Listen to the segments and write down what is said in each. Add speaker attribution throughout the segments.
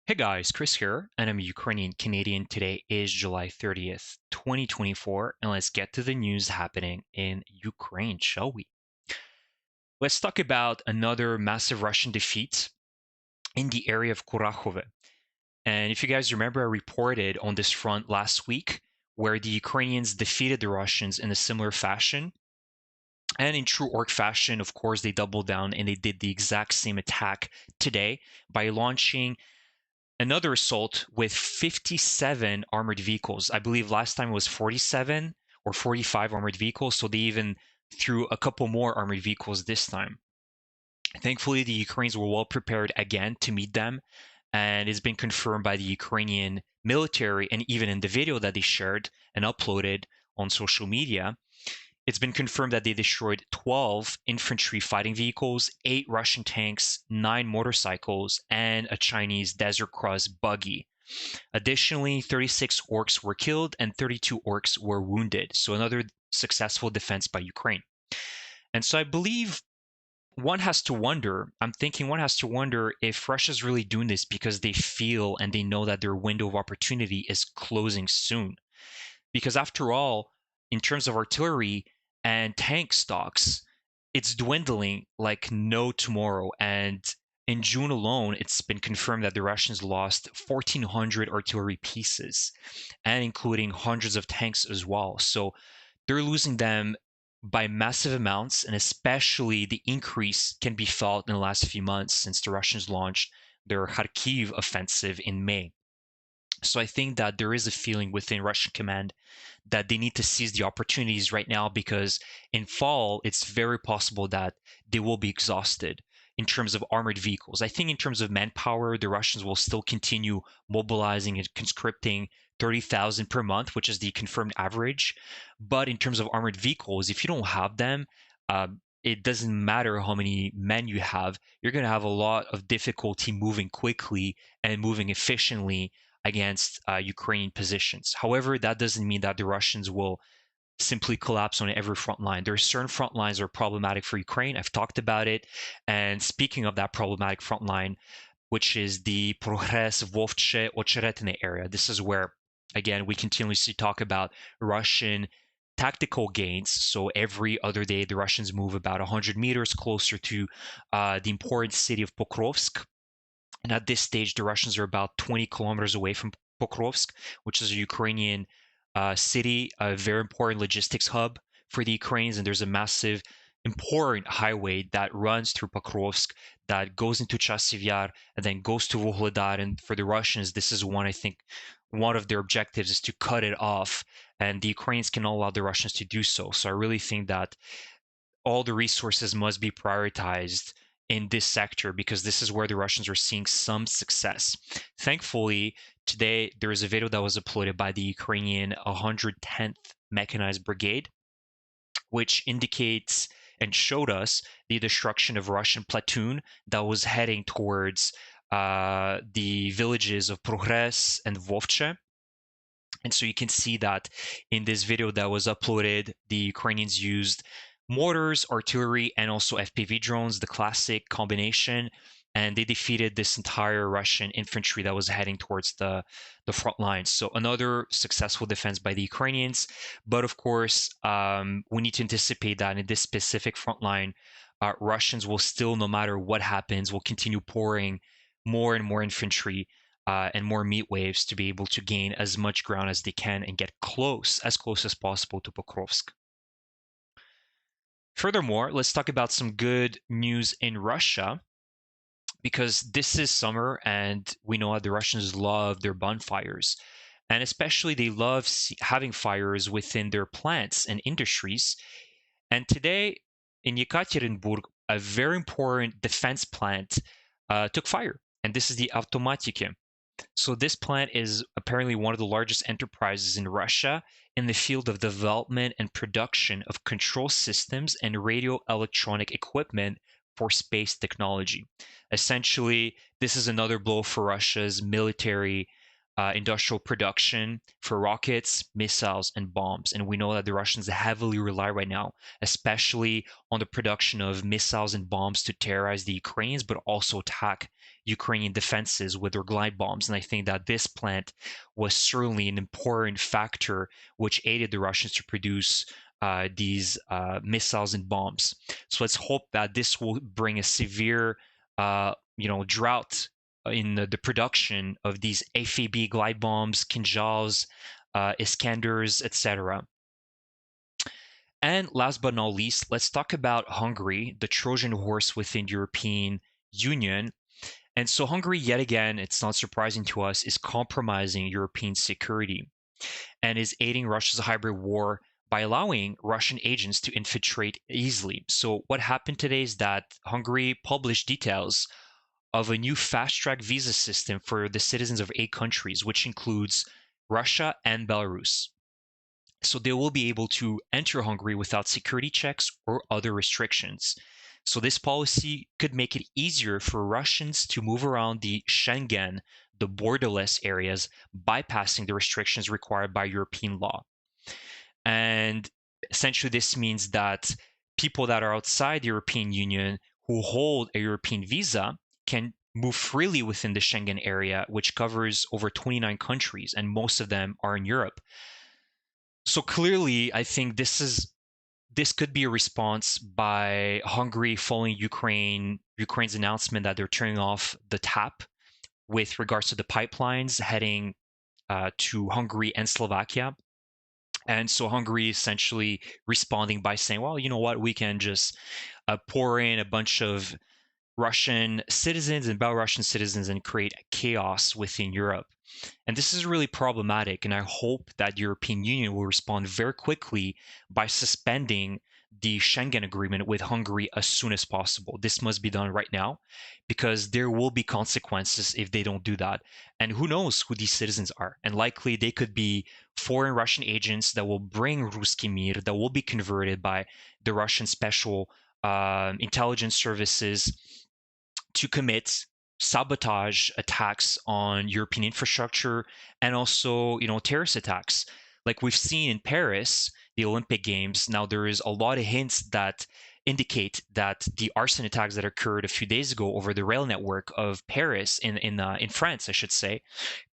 Speaker 1: Hey guys, Chris here, and I'm a Ukrainian Canadian. Today is July 30th, 2024, and let's get to the news happening in Ukraine, shall we? Let's talk about another massive Russian defeat in the area of Kurakhove. And if you guys remember, I reported on this front last week where the Ukrainians defeated the Russians in a similar fashion. And in true orc fashion, of course, they doubled down and they did the exact same attack today by launching another assault with 57 armored vehicles. I believe last time it was 47 or 45 armored vehicles, so they even threw a couple more armored vehicles this time. Thankfully, the Ukrainians were well prepared again to meet them, and it's been confirmed by the Ukrainian military, and even in the video that they shared and uploaded on social media, it's been confirmed that they destroyed 12 infantry fighting vehicles, 8 Russian tanks, 9 motorcycles, and a Chinese Desert Cross buggy. Additionally, 36 orcs were killed and 32 orcs were wounded. So another successful defense by Ukraine. And so I believe I'm thinking one has to wonder if Russia's really doing this because they feel and they know that their window of opportunity is closing soon. Because after all, in terms of artillery and tank stocks, it's dwindling like no tomorrow. And in June alone, it's been confirmed that the Russians lost 1,400 artillery pieces, and including hundreds of tanks as well. So they're losing them by massive amounts, and especially the increase can be felt in the last few months since the Russians launched their Kharkiv offensive in May. So I think that there is a feeling within Russian command that they need to seize the opportunities right now because in fall, it's very possible that they will be exhausted in terms of armored vehicles. I think in terms of manpower, the Russians will still continue mobilizing and conscripting 30,000 per month, which is the confirmed average. But in terms of armored vehicles, if you don't have them, it doesn't matter how many men you have, you're going to have a lot of difficulty moving quickly and moving efficiently against Ukrainian positions. However, that doesn't mean that the Russians will simply collapse on every front line. There are certain front lines that are problematic for Ukraine. I've talked about it. And speaking of that problematic front line, which is the Progress, Vovche, Ocheretine area, this is where, again, we continuously talk about Russian tactical gains. So every other day, the Russians move about 100 meters closer to the important city of Pokrovsk, and at this stage, the Russians are about 20 kilometers away from Pokrovsk, which is a Ukrainian city, a very important logistics hub for the Ukrainians. And there's a massive, important highway that runs through Pokrovsk that goes into Chasiv Yar and then goes to Vuhledar. And for the Russians, this is one, I think, one of their objectives is to cut it off. And the Ukrainians cannot allow the Russians to do so. So I really think that all the resources must be prioritized in this sector because this is where the Russians are seeing some success. Thankfully, today there is a video that was uploaded by the Ukrainian 110th Mechanized Brigade, which indicates and showed us the destruction of a Russian platoon that was heading towards the villages of Progress and Vovche. And so you can see that in this video that was uploaded, the Ukrainians used mortars, artillery, and also FPV drones, the classic combination. And they defeated this entire Russian infantry that was heading towards the front lines. So another successful defense by the Ukrainians. But of course, we need to anticipate that in this specific front line, Russians will still, no matter what happens, will continue pouring more and more infantry and more meat waves to be able to gain as much ground as they can and get as close as possible to Pokrovsk. Furthermore, let's talk about some good news in Russia, because this is summer and we know that the Russians love their bonfires. And especially they love having fires within their plants and industries. And today in Yekaterinburg, a very important defense plant took fire. And this is the Automatike. So this plant is apparently one of the largest enterprises in Russia in the field of development and production of control systems and radio electronic equipment for space technology. Essentially, this is another blow for Russia's military industrial production for rockets, missiles, and bombs. And we know that the Russians heavily rely right now, especially on the production of missiles and bombs to terrorize the Ukrainians, but also attack Ukrainian defenses with their glide bombs. And I think that this plant was certainly an important factor which aided the Russians to produce these missiles and bombs. So let's hope that this will bring a severe, drought in the production of these FAB glide bombs, Kinjals, Iskanders, etc. And last but not least, let's talk about Hungary, the Trojan horse within the European Union. And so Hungary, yet again, it's not surprising to us, is compromising European security and is aiding Russia's hybrid war by allowing Russian agents to infiltrate easily. So what happened today is that Hungary published details of a new fast-track visa system for the citizens of 8 countries, which includes Russia and Belarus. So they will be able to enter Hungary without security checks or other restrictions. So this policy could make it easier for Russians to move around the Schengen, the borderless areas, bypassing the restrictions required by European law. And essentially, this means that people that are outside the European Union who hold a European visa can move freely within the Schengen area, which covers over 29 countries, and most of them are in Europe. So clearly, I think this could be a response by Hungary following Ukraine's announcement that they're turning off the tap with regards to the pipelines heading to Hungary and Slovakia. And so Hungary essentially responding by saying, well, you know what, we can just pour in a bunch of Russian citizens and Belarusian citizens and create chaos within Europe. And this is really problematic. And I hope that the European Union will respond very quickly by suspending the Schengen agreement with Hungary as soon as possible. This must be done right now because there will be consequences if they don't do that. And who knows who these citizens are? And likely they could be foreign Russian agents that will bring Ruski Mir, that will be converted by the Russian special intelligence services to commit sabotage attacks on European infrastructure and also, terrorist attacks. Like we've seen in Paris, the Olympic Games. Now there is a lot of hints that indicate that the arson attacks that occurred a few days ago over the rail network of Paris in France, I should say,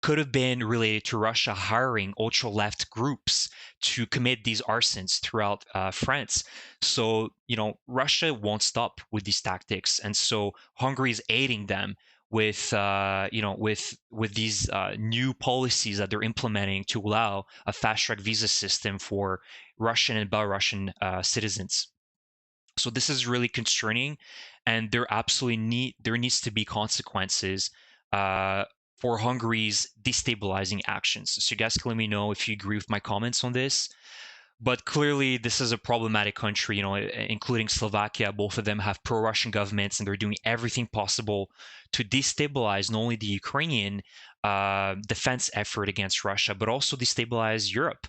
Speaker 1: could have been related to Russia hiring ultra left groups to commit these arsons throughout France. So Russia won't stop with these tactics, and so Hungary is aiding them with with these new policies that they're implementing to allow a fast track visa system for Russian and Belarusian citizens. So this is really concerning, and there needs to be consequences for Hungary's destabilizing actions. So you guys can let me know if you agree with my comments on this. But clearly, this is a problematic country, including Slovakia. Both of them have pro-Russian governments, and they're doing everything possible to destabilize not only the Ukrainian defense effort against Russia, but also destabilize Europe.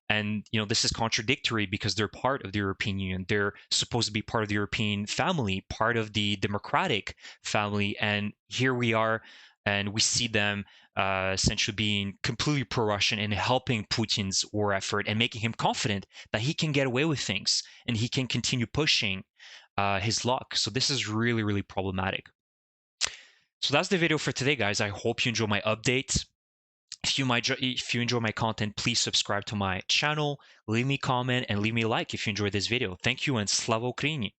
Speaker 1: And this is contradictory because they're part of the European Union. They're supposed to be part of the European family, part of the democratic family. And here we are, and we see them essentially being completely pro-Russian and helping Putin's war effort and making him confident that he can get away with things and he can continue pushing his luck. So this is really, really problematic. So that's the video for today, guys. I hope you enjoy my update. If you enjoy my content, please subscribe to my channel, leave me a comment, and leave me a like if you enjoyed this video. Thank you, and Slava Ukraini!